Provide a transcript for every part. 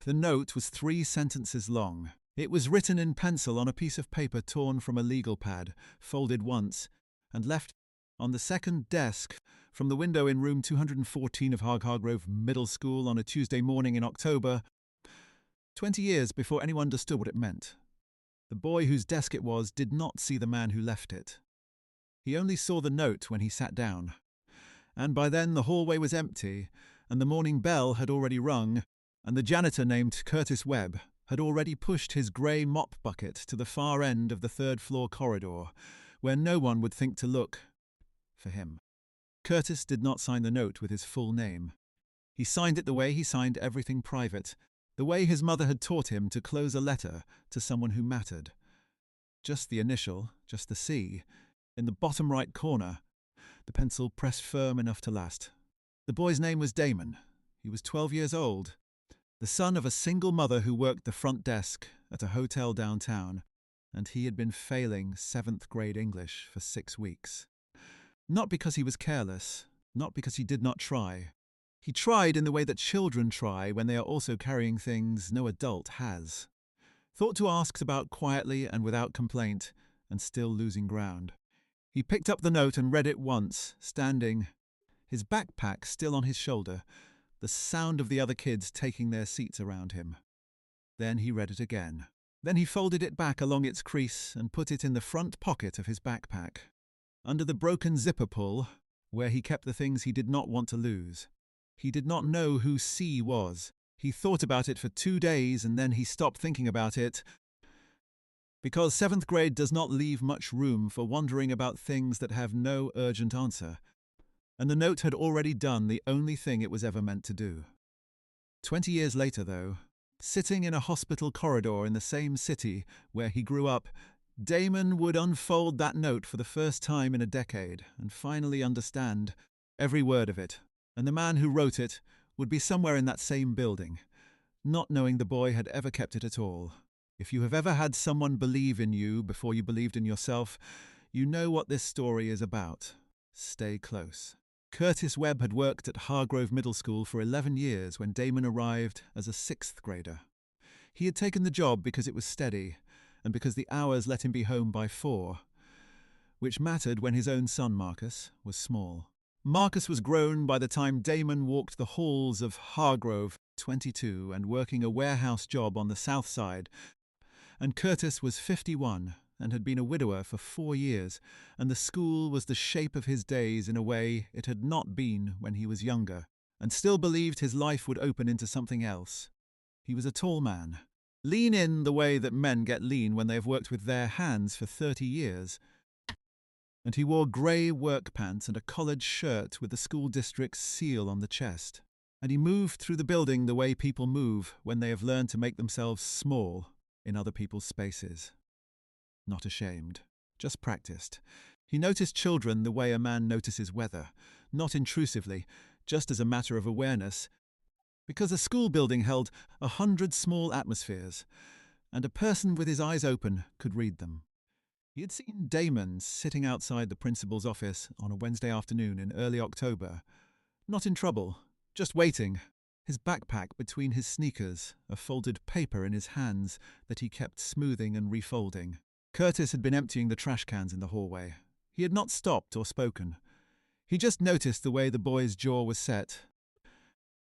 The note was 3 sentences long. It was written in pencil on a piece of paper torn from a legal pad, folded once, and left on the second desk from the window in room 214 of Hargrove Middle School on a Tuesday morning in October, 20 years before anyone understood what it meant. The boy whose desk it was did not see the man who left it. He only saw the note when he sat down. And by then the hallway was empty, and the morning bell had already rung, and the janitor named Curtis Webb had already pushed his grey mop bucket to the far end of the third-floor corridor, where no one would think to look for him. Curtis did not sign the note with his full name. He signed it the way he signed everything private, the way his mother had taught him to close a letter to someone who mattered. Just the initial, just the C, in the bottom right corner, the pencil pressed firm enough to last. The boy's name was Damon. He was 12 years old, the son of a single mother who worked the front desk at a hotel downtown, and he had been failing 7th grade English for 6 weeks. Not because he was careless, not because he did not try. He tried in the way that children try when they are also carrying things no adult has. Thought to ask about quietly and without complaint, and still losing ground. He picked up the note and read it once, standing, his backpack still on his shoulder, the sound of the other kids taking their seats around him. Then he read it again. Then he folded it back along its crease and put it in the front pocket of his backpack, under the broken zipper pull, where he kept the things he did not want to lose. He did not know who C was. He thought about it for 2 days and then he stopped thinking about it, because 7th grade does not leave much room for wondering about things that have no urgent answer, and the note had already done the only thing it was ever meant to do. 20 years later, though, sitting in a hospital corridor in the same city where he grew up, Damon would unfold that note for the first time in a decade and finally understand every word of it, and the man who wrote it would be somewhere in that same building, not knowing the boy had ever kept it at all. If you have ever had someone believe in you before you believed in yourself, you know what this story is about. Stay close. Curtis Webb had worked at Hargrove Middle School for 11 years when Damon arrived as a 6th grader. He had taken the job because it was steady, and because the hours let him be home by 4, which mattered when his own son, Marcus, was small. Marcus was grown by the time Damon walked the halls of Hargrove, 22, and working a warehouse job on the south side, and Curtis was 51 and had been a widower for 4 years, and the school was the shape of his days in a way it had not been when he was younger, and still believed his life would open into something else. He was a tall man, lean in the way that men get lean when they have worked with their hands for 30 years, and he wore grey work pants and a collared shirt with the school district's seal on the chest, and he moved through the building the way people move when they have learned to make themselves small in other people's spaces. Not ashamed, just practiced. He noticed children the way a man notices weather, not intrusively, just as a matter of awareness, because a school building held 100 small atmospheres, and a person with his eyes open could read them. He had seen Damon sitting outside the principal's office on a Wednesday afternoon in early October, not in trouble, just waiting, his backpack between his sneakers, a folded paper in his hands that he kept smoothing and refolding. Curtis had been emptying the trash cans in the hallway. He had not stopped or spoken. He just noticed the way the boy's jaw was set,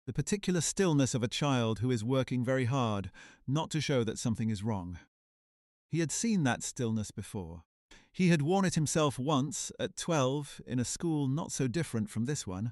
the particular stillness of a child who is working very hard, not to show that something is wrong. He had seen that stillness before. He had worn it himself once, at 12, in a school not so different from this one,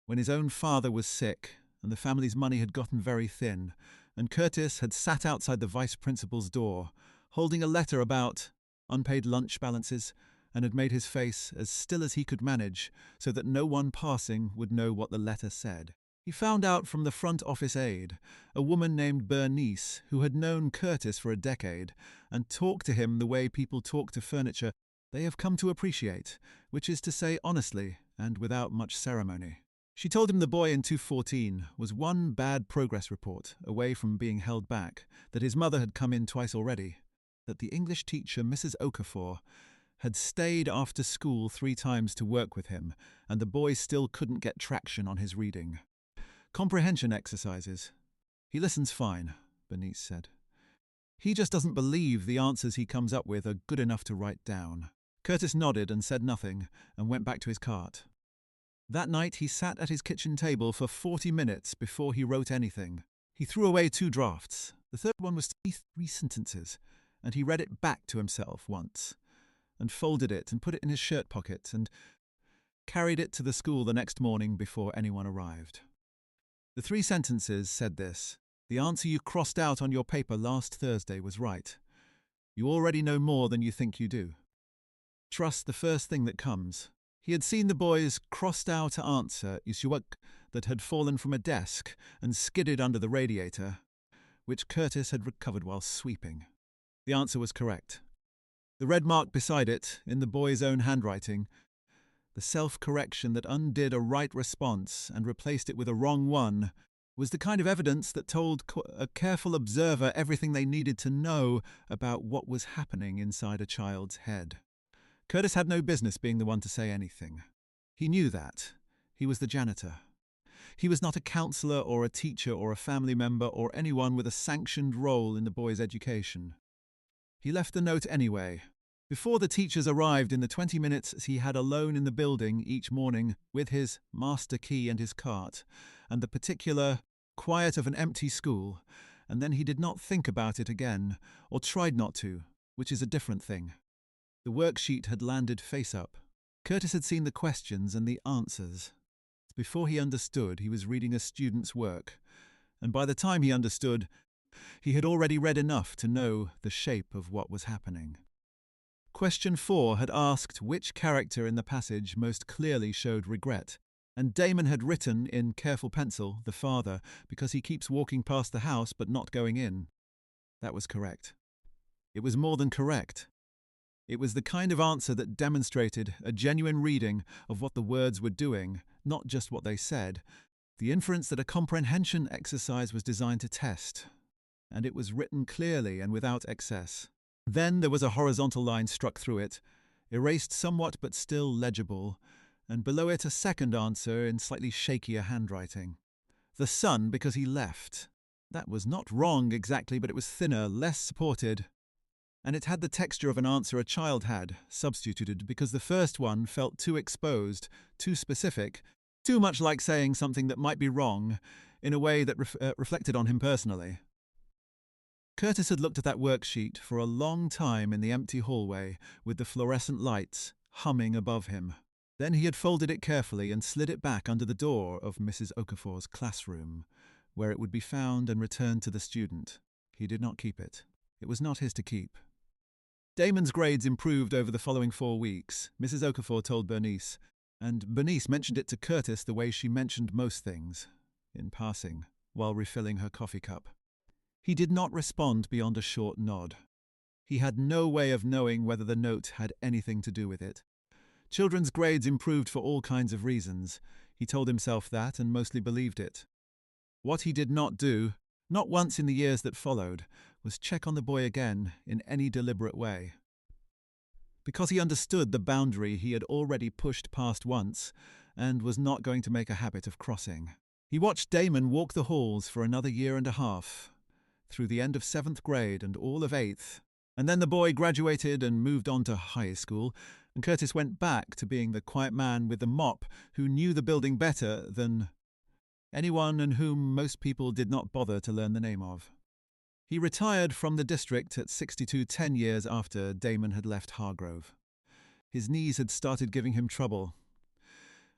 when his own father was sick and the family's money had gotten very thin, and Curtis had sat outside the vice principal's door, holding a letter about unpaid lunch balances, and had made his face as still as he could manage so that no one passing would know what the letter said. He found out from the front office aide, a woman named Bernice, who had known Curtis for a decade and talked to him the way people talk to furniture they have come to appreciate, which is to say honestly and without much ceremony. She told him the boy in 214 was one bad progress report away from being held back, that his mother had come in twice already, that the English teacher, Mrs. Okafor, had stayed after school 3 times to work with him, and the boy still couldn't get traction on his reading. Comprehension exercises. He listens fine. Bernice said. He just doesn't believe the answers he comes up with are good enough to write down. Curtis nodded and said nothing and went back to his cart. That night he sat at his kitchen table for 40 minutes before he wrote anything. He threw away 2 drafts. The third one was 3 sentences, and he read it back to himself once, and folded it and put it in his shirt pocket and carried it to the school the next morning before anyone arrived. The 3 sentences said this: "The answer you crossed out on your paper last Thursday was right. You already know more than you think you do. Trust the first thing that comes." He had seen the boy's crossed-out answer that had fallen from a desk and skidded under the radiator, which Curtis had recovered while sweeping. The answer was correct. The red mark beside it, in the boy's own handwriting, the self-correction that undid a right response and replaced it with a wrong one, was the kind of evidence that told a careful observer everything they needed to know about what was happening inside a child's head. Curtis had no business being the one to say anything. He knew that. He was the janitor. He was not a counselor or a teacher or a family member or anyone with a sanctioned role in the boy's education. He left the note anyway. Before the teachers arrived in the 20 minutes he had alone in the building each morning with his master key and his cart, and the particular quiet of an empty school, and then he did not think about it again, or tried not to, which is a different thing. The worksheet had landed face up. Curtis had seen the questions and the answers. Before he understood, he was reading a student's work, and by the time he understood, he had already read enough to know the shape of what was happening. Question 4 had asked which character in the passage most clearly showed regret, and Damon had written in careful pencil, the father, because he keeps walking past the house but not going in. That was correct. It was more than correct. It was the kind of answer that demonstrated a genuine reading of what the words were doing, not just what they said, the inference that a comprehension exercise was designed to test, and it was written clearly and without excess. Then there was a horizontal line struck through it, erased somewhat but still legible, and below it a second answer in slightly shakier handwriting. The son because he left. That was not wrong exactly, but it was thinner, less supported, and it had the texture of an answer a child had, substituted because the first one felt too exposed, too specific, too much like saying something that might be wrong, in a way that reflected on him personally. Curtis had looked at that worksheet for a long time in the empty hallway, with the fluorescent lights humming above him. Then he had folded it carefully and slid it back under the door of Mrs. Okafor's classroom, where it would be found and returned to the student. He did not keep it. It was not his to keep. Damon's grades improved over the following 4 weeks, Mrs. Okafor told Bernice, and Bernice mentioned it to Curtis the way she mentioned most things, in passing, while refilling her coffee cup. He did not respond beyond a short nod. He had no way of knowing whether the note had anything to do with it. Children's grades improved for all kinds of reasons. He told himself that and mostly believed it. What he did not do, not once in the years that followed, was check on the boy again in any deliberate way. Because he understood the boundary he had already pushed past once and was not going to make a habit of crossing. He watched Damon walk the halls for another year and a half, through the end of 7th grade and all of 8th, and then the boy graduated and moved on to high school, and Curtis went back to being the quiet man with the mop who knew the building better than anyone and whom most people did not bother to learn the name of. He retired from the district at 62, 10 years after Damon had left Hargrove. His knees had started giving him trouble,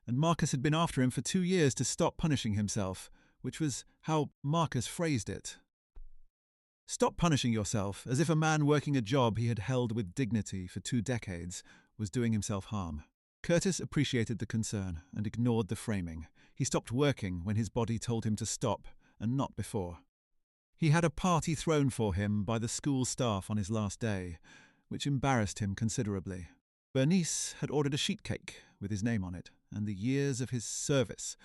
and Marcus had been after him for 2 years to stop punishing himself, which was how Marcus phrased it. Stop punishing yourself, as if a man working a job he had held with dignity for 2 decades was doing himself harm. Curtis appreciated the concern and ignored the framing. He stopped working when his body told him to stop, and not before. He had a party thrown for him by the school staff on his last day, which embarrassed him considerably. Bernice had ordered a sheet cake with his name on it, and the years of his service,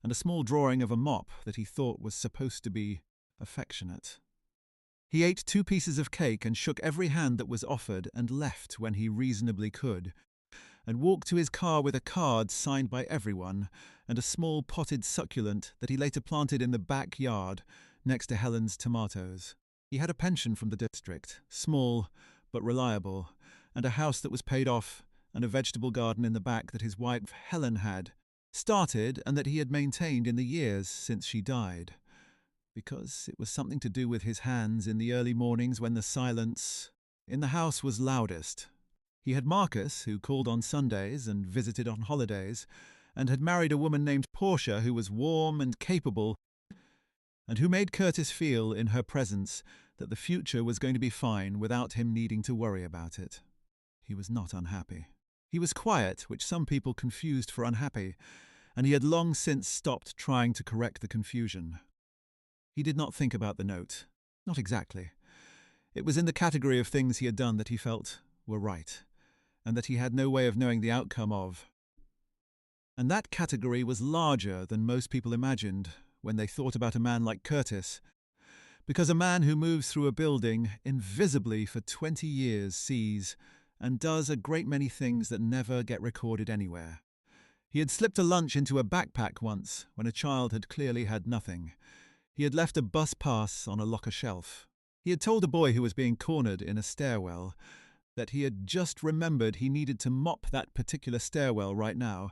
and a small drawing of a mop that he thought was supposed to be affectionate. He ate 2 pieces of cake and shook every hand that was offered and left when he reasonably could, and walked to his car with a card signed by everyone and a small potted succulent that he later planted in the backyard next to Helen's tomatoes. He had a pension from the district, small but reliable, and a house that was paid off, and a vegetable garden in the back that his wife Helen had started and that he had maintained in the years since she died. Because it was something to do with his hands in the early mornings when the silence in the house was loudest. He had Marcus, who called on Sundays and visited on holidays, and had married a woman named Portia who was warm and capable, and who made Curtis feel in her presence that the future was going to be fine without him needing to worry about it. He was not unhappy. He was quiet, which some people confused for unhappy, and he had long since stopped trying to correct the confusion. He did not think about the note. Not exactly. It was in the category of things he had done that he felt were right, and that he had no way of knowing the outcome of. And that category was larger than most people imagined when they thought about a man like Curtis, because a man who moves through a building invisibly for 20 years sees and does a great many things that never get recorded anywhere. He had slipped a lunch into a backpack once when a child had clearly had nothing. He had left a bus pass on a locker shelf. He had told a boy who was being cornered in a stairwell that he had just remembered he needed to mop that particular stairwell right now,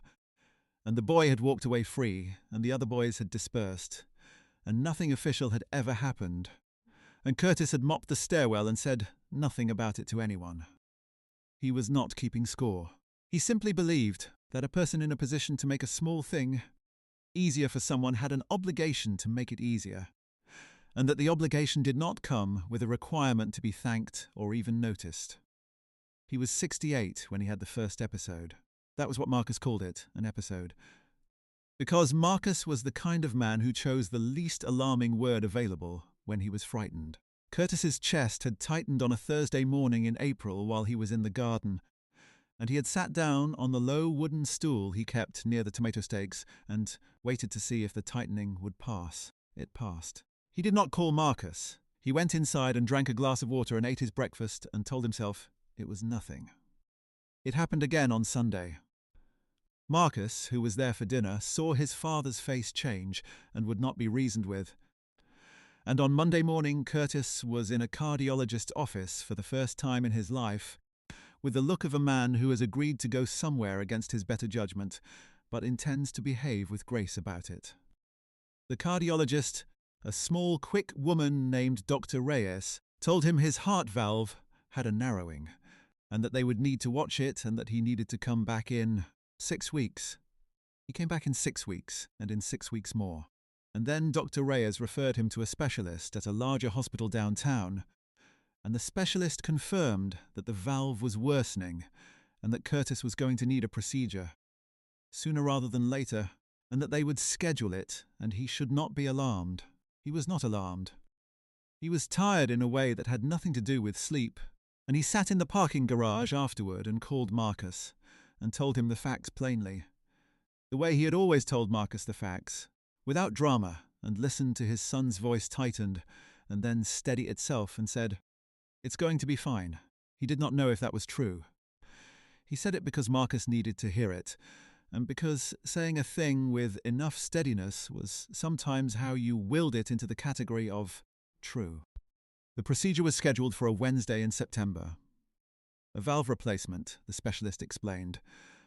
and the boy had walked away free, and the other boys had dispersed, and nothing official had ever happened, and Curtis had mopped the stairwell and said nothing about it to anyone. He was not keeping score. He simply believed that a person in a position to make a small thing easier for someone had an obligation to make it easier, and that the obligation did not come with a requirement to be thanked or even noticed. He was 68 when he had the first episode. That was what Marcus called it, an episode. Because Marcus was the kind of man who chose the least alarming word available when he was frightened. Curtis's chest had tightened on a Thursday morning in April while he was in the garden, and he had sat down on the low wooden stool he kept near the tomato stakes and waited to see if the tightening would pass. It passed. He did not call Marcus. He went inside and drank a glass of water and ate his breakfast and told himself it was nothing. It happened again on Sunday. Marcus, who was there for dinner, saw his father's face change and would not be reasoned with. And on Monday morning, Curtis was in a cardiologist's office for the first time in his life, with the look of a man who has agreed to go somewhere against his better judgment, but intends to behave with grace about it. The cardiologist, a small, quick woman named Dr. Reyes, told him his heart valve had a narrowing, and that they would need to watch it, and that he needed to come back in 6 weeks. He came back in 6 weeks, and in 6 weeks more. And then Dr. Reyes referred him to a specialist at a larger hospital downtown, and the specialist confirmed that the valve was worsening and that Curtis was going to need a procedure, sooner rather than later, and that they would schedule it, and he should not be alarmed. He was not alarmed. He was tired in a way that had nothing to do with sleep, and he sat in the parking garage afterward and called Marcus, and told him the facts plainly, the way he had always told Marcus the facts, without drama, and listened to his son's voice tightened, and then steady itself, and said, "It's going to be fine." He did not know if that was true. He said it because Marcus needed to hear it, and because saying a thing with enough steadiness was sometimes how you willed it into the category of true. The procedure was scheduled for a Wednesday in September. A valve replacement, the specialist explained,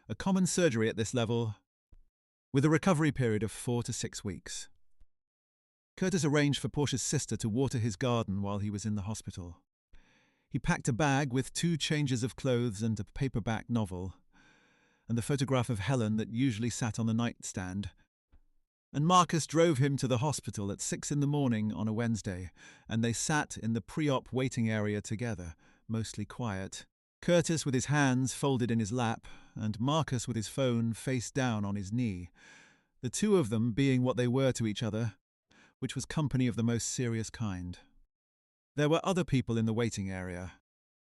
a common surgery at this level, with a recovery period of 4 to 6 weeks. Curtis arranged for Portia's sister to water his garden while he was in the hospital. He packed a bag with 2 changes of clothes and a paperback novel, and the photograph of Helen that usually sat on the nightstand. And Marcus drove him to the hospital at 6 in the morning on a Wednesday, and they sat in the pre-op waiting area together, mostly quiet. Curtis with his hands folded in his lap, and Marcus with his phone face down on his knee, the two of them being what they were to each other, which was company of the most serious kind. There were other people in the waiting area.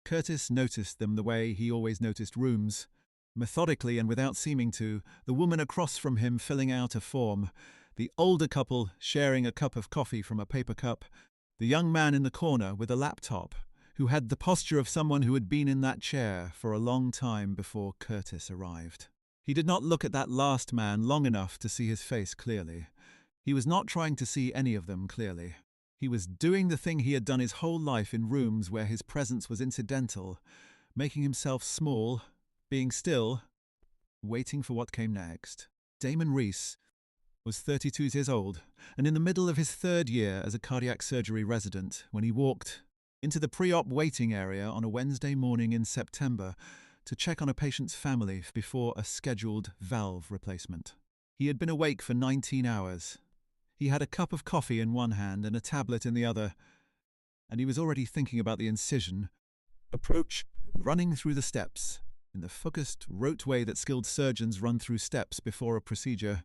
Curtis noticed them the way he always noticed rooms, methodically and without seeming to, the woman across from him filling out a form, the older couple sharing a cup of coffee from a paper cup, the young man in the corner with a laptop, who had the posture of someone who had been in that chair for a long time before Curtis arrived. He did not look at that last man long enough to see his face clearly. He was not trying to see any of them clearly. He was doing the thing he had done his whole life in rooms where his presence was incidental, making himself small, being still, waiting for what came next. Damon Reese was 32 years old and in the middle of his third year as a cardiac surgery resident when he walked into the pre-op waiting area on a Wednesday morning in September to check on a patient's family before a scheduled valve replacement. He had been awake for 19 hours. He had a cup of coffee in one hand and a tablet in the other, and he was already thinking about the incision approach, running through the steps in the focused, rote way that skilled surgeons run through steps before a procedure,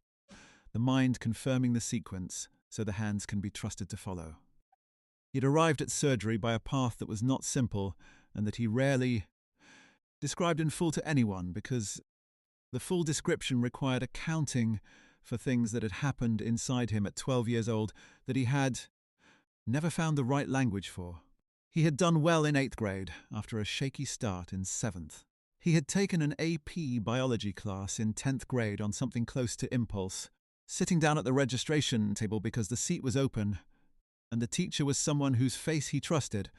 the mind confirming the sequence so the hands can be trusted to follow. He had arrived at surgery by a path that was not simple and that he rarely described in full to anyone because the full description required accounting for things that had happened inside him at 12 years old that he had never found the right language for. He had done well in 8th grade after a shaky start in 7th. He had taken an AP biology class in 10th grade on something close to impulse, sitting down at the registration table because the seat was open and the teacher was someone whose face he trusted,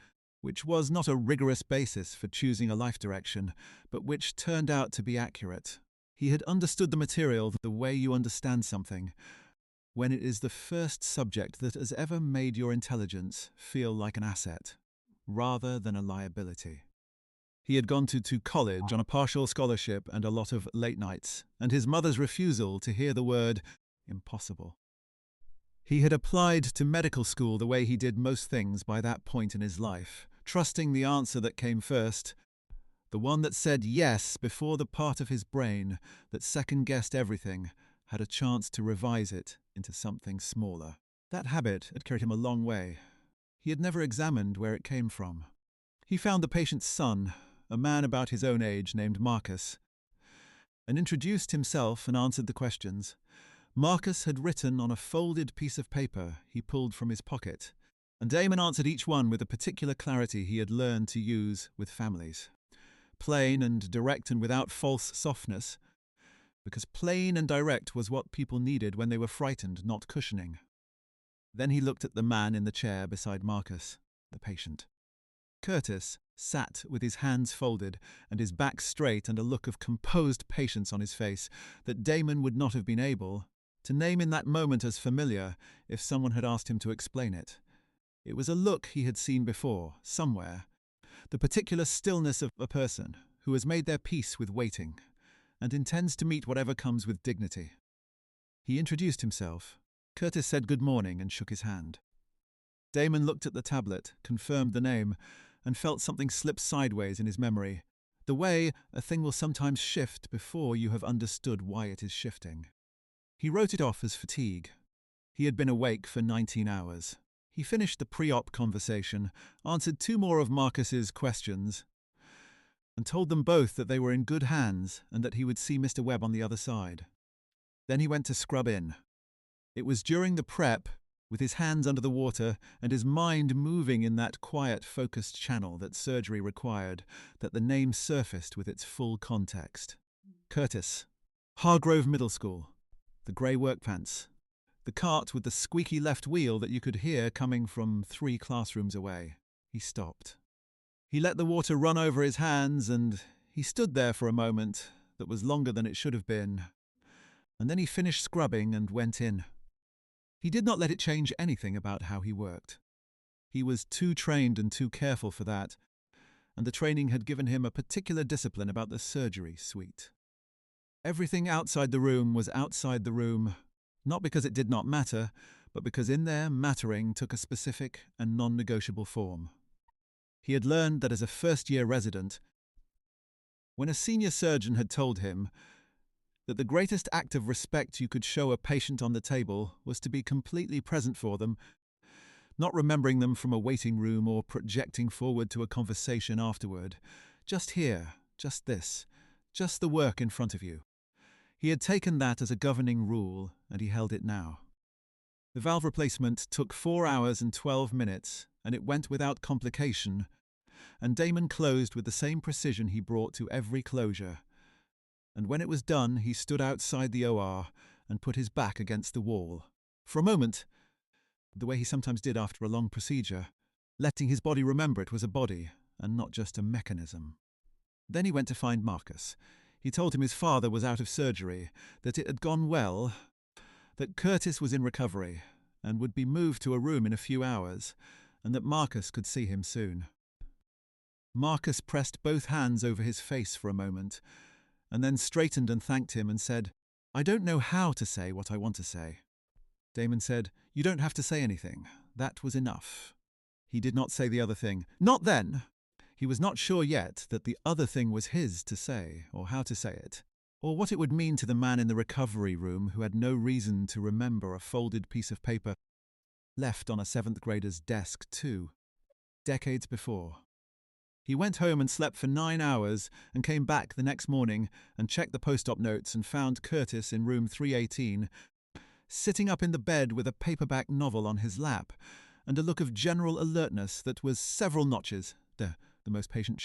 which was not a rigorous basis for choosing a life direction, but which turned out to be accurate. He had understood the material the way you understand something, when it is the first subject that has ever made your intelligence feel like an asset, rather than a liability. He had gone to college on a partial scholarship and a lot of late nights, and his mother's refusal to hear the word impossible. He had applied to medical school the way he did most things by that point in his life, trusting the answer that came first, the one that said yes before the part of his brain that second-guessed everything had a chance to revise it into something smaller. That habit had carried him a long way. He had never examined where it came from. He found the patient's son, a man about his own age named Marcus, and introduced himself and answered the questions. Marcus had written on a folded piece of paper he pulled from his pocket, and Damon answered each one with a particular clarity he had learned to use with families. Plain and direct and without false softness, because plain and direct was what people needed when they were frightened, not cushioning. Then he looked at the man in the chair beside Marcus, the patient. Curtis sat with his hands folded and his back straight and a look of composed patience on his face that Damon would not have been able to name in that moment as familiar if someone had asked him to explain it. It was a look he had seen before, somewhere, the particular stillness of a person who has made their peace with waiting and intends to meet whatever comes with dignity. He introduced himself. Curtis said good morning and shook his hand. Damon looked at the tablet, confirmed the name, and felt something slip sideways in his memory, the way a thing will sometimes shift before you have understood why it is shifting. He wrote it off as fatigue. He had been awake for 19 hours. He finished the pre-op conversation, answered 2 more of Marcus's questions, and told them both that they were in good hands and that he would see Mr. Webb on the other side. Then he went to scrub in. It was during the prep, with his hands under the water and his mind moving in that quiet, focused channel that surgery required, that the name surfaced with its full context. Curtis. Hargrove Middle School. The grey work pants. The cart with the squeaky left wheel that you could hear coming from 3 classrooms away. He stopped. He let the water run over his hands and he stood there for a moment that was longer than it should have been. And then he finished scrubbing and went in. He did not let it change anything about how he worked. He was too trained and too careful for that, and the training had given him a particular discipline about the surgery suite. Everything outside the room was outside the room, not because it did not matter, but because in there mattering took a specific and non-negotiable form. He had learned that as a first-year resident, when a senior surgeon had told him that the greatest act of respect you could show a patient on the table was to be completely present for them, not remembering them from a waiting room or projecting forward to a conversation afterward. Just here, just this, just the work in front of you. He had taken that as a governing rule, and he held it now. The valve replacement took 4 hours and 12 minutes, and it went without complication, and Damon closed with the same precision he brought to every closure. And when it was done, he stood outside the OR and put his back against the wall. For a moment, the way he sometimes did after a long procedure, letting his body remember it was a body and not just a mechanism. Then he went to find Marcus. He told him his father was out of surgery, that it had gone well, that Curtis was in recovery and would be moved to a room in a few hours, and that Marcus could see him soon. Marcus pressed both hands over his face for a moment, and then straightened and thanked him and said, "I don't know how to say what I want to say." Damon said, "You don't have to say anything. That was enough." He did not say the other thing. Not then. He was not sure yet that the other thing was his to say, or how to say it, or what it would mean to the man in the recovery room who had no reason to remember a folded piece of paper left on a 7th grader's desk 2 decades before. He went home and slept for 9 hours and came back the next morning and checked the post-op notes and found Curtis in room 318, sitting up in the bed with a paperback novel on his lap and a look of general alertness that was several notches, the most patient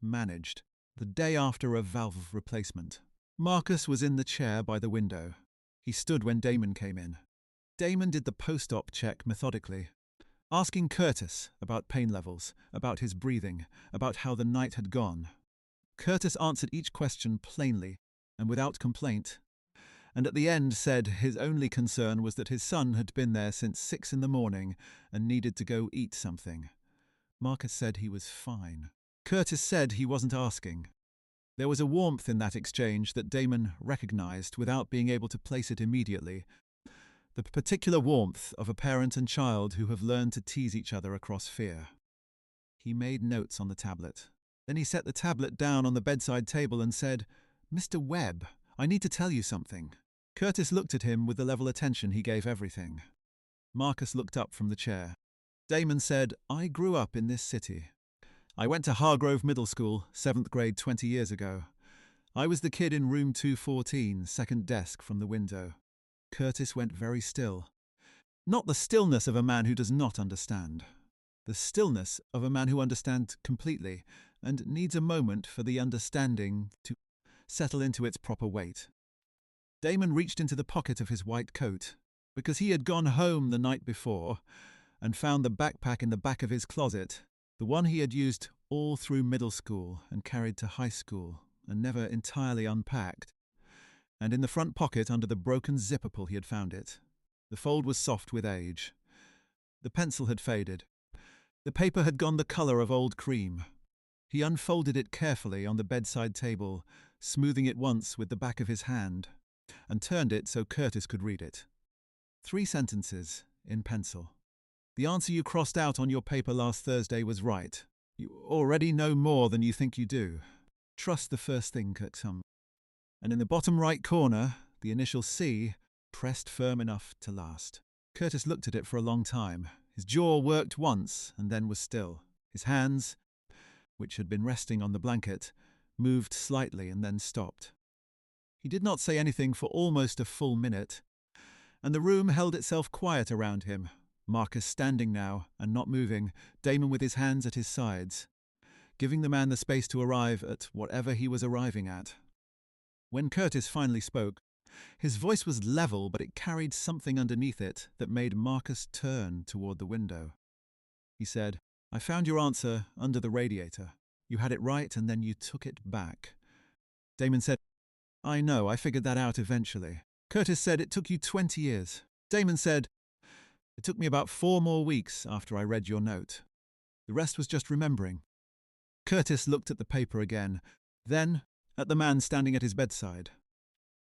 managed, the day after a valve replacement. Marcus was in the chair by the window. He stood when Damon came in. Damon did the post-op check methodically, asking Curtis about pain levels, about his breathing, about how the night had gone. Curtis answered each question plainly and without complaint, and at the end said his only concern was that his son had been there since 6 in the morning and needed to go eat something. Marcus said he was fine. Curtis said he wasn't asking. There was a warmth in that exchange that Damon recognized without being able to place it immediately, the particular warmth of a parent and child who have learned to tease each other across fear. He made notes on the tablet. Then he set the tablet down on the bedside table and said, "Mr. Webb, I need to tell you something." Curtis looked at him with the level attention he gave everything. Marcus looked up from the chair. Damon said, "I grew up in this city. I went to Hargrove Middle School, 7th grade 20 years ago. I was the kid in room 214, second desk from the window." Curtis went very still. Not the stillness of a man who does not understand. The stillness of a man who understands completely and needs a moment for the understanding to settle into its proper weight. Damon reached into the pocket of his white coat, because he had gone home the night before and found the backpack in the back of his closet, the one he had used all through middle school and carried to high school and never entirely unpacked, and in the front pocket under the broken zipper pull he had found it. The fold was soft with age. The pencil had faded. The paper had gone the colour of old cream. He unfolded it carefully on the bedside table, smoothing it once with the back of his hand, and turned it so Curtis could read it. 3 sentences, in pencil. "The answer you crossed out on your paper last Thursday was right. You already know more than you think you do. Trust the first thing that comes." And in the bottom right corner, the initial C, pressed firm enough to last. Curtis looked at it for a long time. His jaw worked once and then was still. His hands, which had been resting on the blanket, moved slightly and then stopped. He did not say anything for almost a full minute, and the room held itself quiet around him, Marcus standing now and not moving, Damon with his hands at his sides, giving the man the space to arrive at whatever he was arriving at. When Curtis finally spoke, his voice was level, but it carried something underneath it that made Marcus turn toward the window. He said, "I found your answer under the radiator. You had it right and then you took it back." Damon said, "I know, I figured that out eventually." Curtis said, "It took you 20 years. Damon said, "It took me about 4 more weeks after I read your note. The rest was just remembering." Curtis looked at the paper again, then at the man standing at his bedside.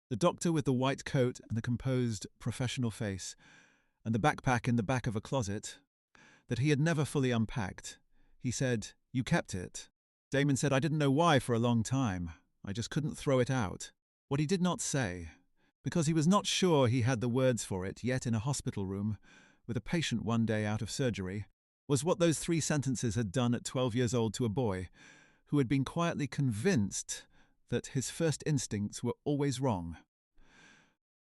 The doctor with the white coat and the composed, professional face, and the backpack in the back of a closet that he had never fully unpacked. He said, "You kept it." Damon said, "I didn't know why for a long time. I just couldn't throw it out." What he did not say, because he was not sure he had the words for it yet in a hospital room, with a patient one day out of surgery, was what those 3 sentences had done at 12 years old to a boy who had been quietly convinced that his first instincts were always wrong.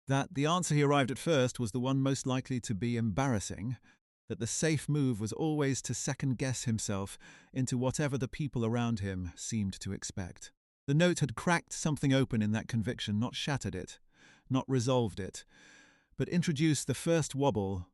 That the answer he arrived at first was the one most likely to be embarrassing, that the safe move was always to second-guess himself into whatever the people around him seemed to expect. The note had cracked something open in that conviction, not shattered it, not resolved it, but introduced the first wobble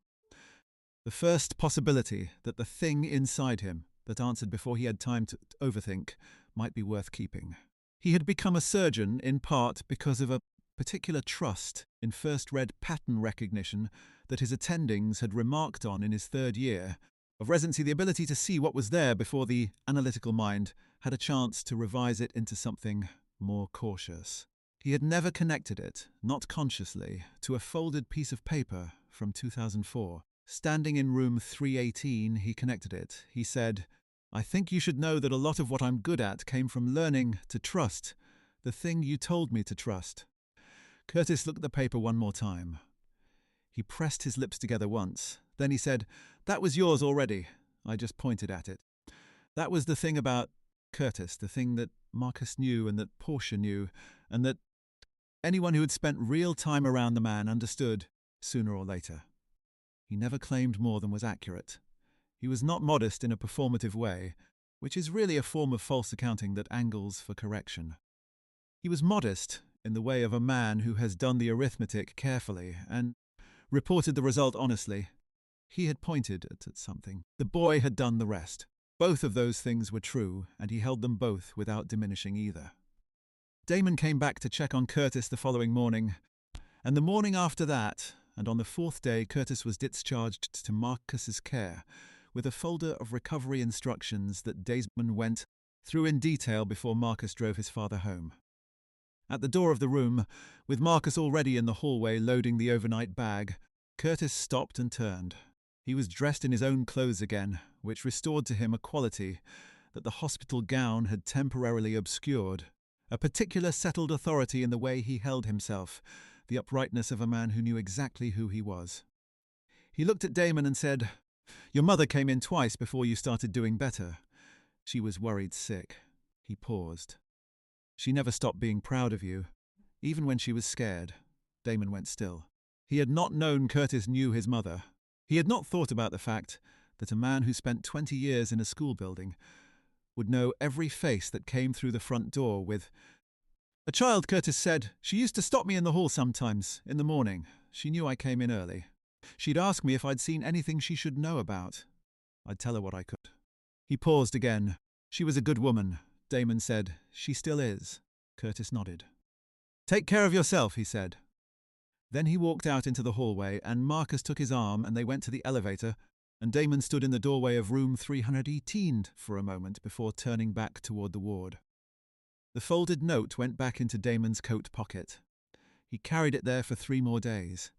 The first possibility that the thing inside him that answered before he had time to overthink might be worth keeping. He had become a surgeon in part because of a particular trust in first-read pattern recognition that his attendings had remarked on in his third year of residency, the ability to see what was there before the analytical mind had a chance to revise it into something more cautious. He had never connected it, not consciously, to a folded piece of paper from 2004. Standing in room 318, he connected it. He said, "I think you should know that a lot of what I'm good at came from learning to trust the thing you told me to trust." Curtis looked at the paper one more time. He pressed his lips together once. Then he said, "That was yours already. I just pointed at it." That was the thing about Curtis, the thing that Marcus knew and that Portia knew, and that anyone who had spent real time around the man understood sooner or later. He never claimed more than was accurate. He was not modest in a performative way, which is really a form of false accounting that angles for correction. He was modest in the way of a man who has done the arithmetic carefully and reported the result honestly. He had pointed at something. The boy had done the rest. Both of those things were true, and he held them both without diminishing either. Damon came back to check on Curtis the following morning, and the morning after that, and on the fourth day Curtis was discharged to Marcus's care, with a folder of recovery instructions that Damon went through in detail before Marcus drove his father home. At the door of the room, with Marcus already in the hallway loading the overnight bag, Curtis stopped and turned. He was dressed in his own clothes again, which restored to him a quality that the hospital gown had temporarily obscured, a particular settled authority in the way he held himself, the uprightness of a man who knew exactly who he was. He looked at Damon and said, "Your mother came in twice before you started doing better. She was worried sick." He paused. "She never stopped being proud of you, even when she was scared." Damon went still. He had not known Curtis knew his mother. He had not thought about the fact that a man who spent 20 years in a school building would know every face that came through the front door with a child. Curtis said, "She used to stop me in the hall sometimes, in the morning. She knew I came in early. She'd ask me if I'd seen anything she should know about. I'd tell her what I could." He paused again. "She was a good woman," Damon said. "She still is." Curtis nodded. "Take care of yourself," he said. Then he walked out into the hallway, and Marcus took his arm, and they went to the elevator, and Damon stood in the doorway of room 318 for a moment before turning back toward the ward. The folded note went back into Damon's coat pocket. He carried it there for 3 more days,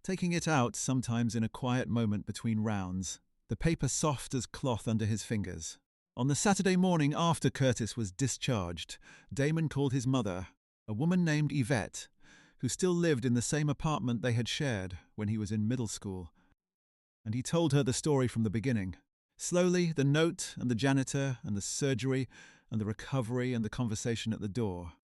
taking it out sometimes in a quiet moment between rounds, the paper soft as cloth under his fingers. On the Saturday morning after Curtis was discharged, Damon called his mother, a woman named Yvette, who still lived in the same apartment they had shared when he was in middle school, and he told her the story from the beginning. Slowly, the note and the janitor and the surgery and the recovery and the conversation at the door.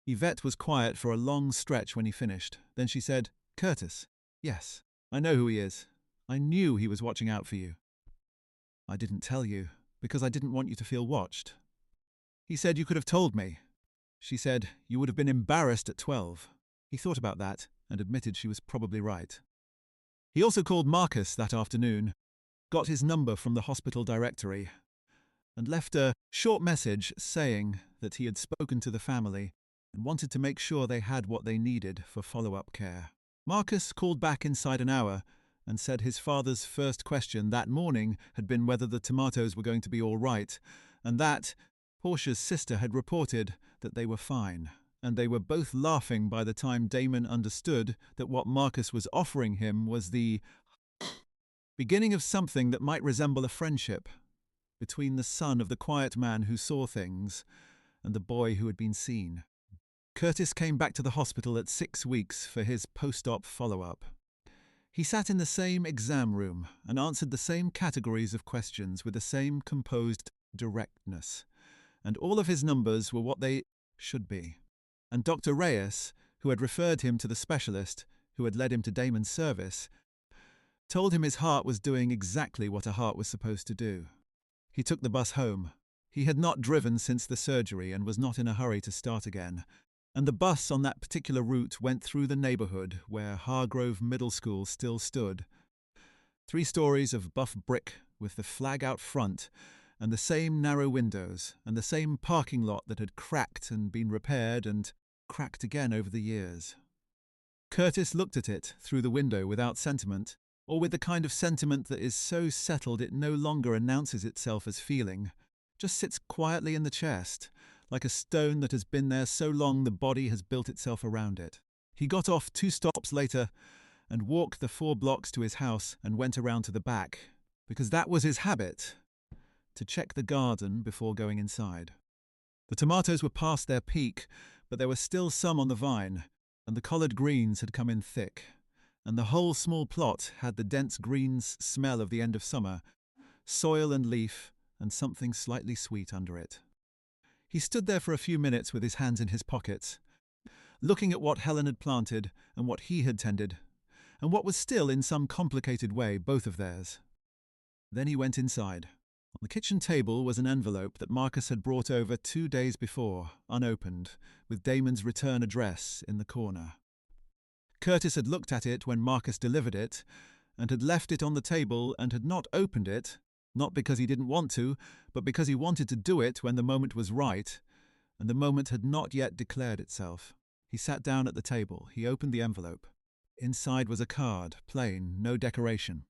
Yvette was quiet for a long stretch when he finished. Then she said, "Curtis, yes, I know who he is. I knew he was watching out for you. I didn't tell you, because I didn't want you to feel watched. He said you could have told me." She said, "You would have been embarrassed at 12. He thought about that and admitted she was probably right. He also called Marcus that afternoon, got his number from the hospital directory, and left a short message saying that he had spoken to the family and wanted to make sure they had what they needed for follow-up care. Marcus called back inside an hour and said his father's first question that morning had been whether the tomatoes were going to be all right, and that Portia's sister had reported that they were fine. And they were both laughing by the time Damon understood that what Marcus was offering him was the beginning of something that might resemble a friendship between the son of the quiet man who saw things and the boy who had been seen. Curtis came back to the hospital at 6 weeks for his post-op follow-up. He sat in the same exam room and answered the same categories of questions with the same composed directness, and all of his numbers were what they should be. And Dr. Reyes, who had referred him to the specialist who had led him to Damon's service, told him his heart was doing exactly what a heart was supposed to do. He took the bus home. He had not driven since the surgery and was not in a hurry to start again, and the bus on that particular route went through the neighborhood where Hargrove Middle School still stood. 3 stories of buff brick with the flag out front, and the same narrow windows, and the same parking lot that had cracked and been repaired and cracked again over the years. Curtis looked at it through the window without sentiment, or with the kind of sentiment that is so settled it no longer announces itself as feeling, just sits quietly in the chest, like a stone that has been there so long the body has built itself around it. He got off 2 stops later and walked the 4 blocks to his house and went around to the back, because that was his habit, to check the garden before going inside. The tomatoes were past their peak, but there were still some on the vine, and the collard greens had come in thick, and the whole small plot had the dense greens smell of the end of summer, soil and leaf, and something slightly sweet under it. He stood there for a few minutes with his hands in his pockets, looking at what Helen had planted and what he had tended, and what was still, in some complicated way, both of theirs. Then he went inside. On the kitchen table was an envelope that Marcus had brought over 2 days before, unopened, with Damon's return address in the corner. Curtis had looked at it when Marcus delivered it, and had left it on the table and had not opened it, not because he didn't want to, but because he wanted to do it when the moment was right, and the moment had not yet declared itself. He sat down at the table. He opened the envelope. Inside was a card, plain, no decoration.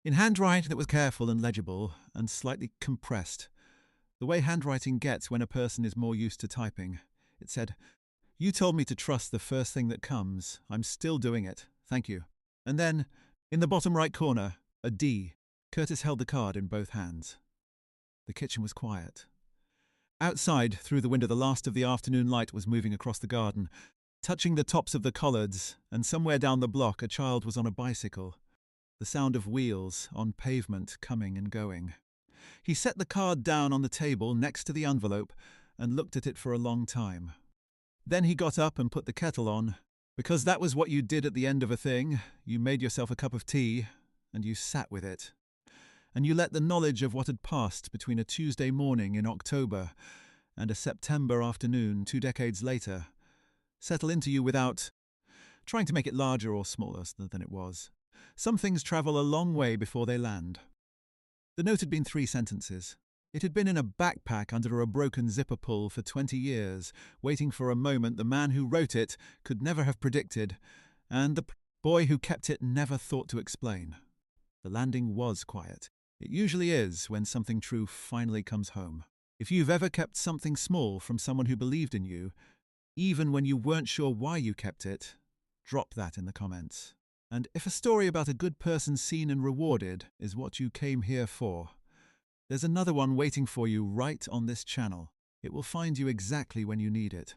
In handwriting that was careful and legible, and slightly compressed, the way handwriting gets when a person is more used to typing, it said, "You told me to trust the first thing that comes. I'm still doing it. Thank you." And then, in the bottom right corner, a D. Curtis held the card in both hands. The kitchen was quiet. Outside, through the window, the last of the afternoon light was moving across the garden, touching the tops of the collards, and somewhere down the block a child was on a bicycle. The sound of wheels on pavement coming and going. He set the card down on the table next to the envelope and looked at it for a long time. Then he got up and put the kettle on, because that was what you did at the end of a thing. You made yourself a cup of tea, and you sat with it. And you let the knowledge of what had passed between a Tuesday morning in October and a September afternoon 2 decades later settle into you without trying to make it larger or smaller than it was. Some things travel a long way before they land. The note had been 3 sentences. It had been in a backpack under a broken zipper pull for 20 years, waiting for a moment the man who wrote it could never have predicted, and the boy who kept it never thought to explain. The landing was quiet. It usually is when something true finally comes home. If you've ever kept something small from someone who believed in you, even when you weren't sure why you kept it, drop that in the comments. And if a story about a good person seen and rewarded is what you came here for, there's another one waiting for you right on this channel. It will find you exactly when you need it.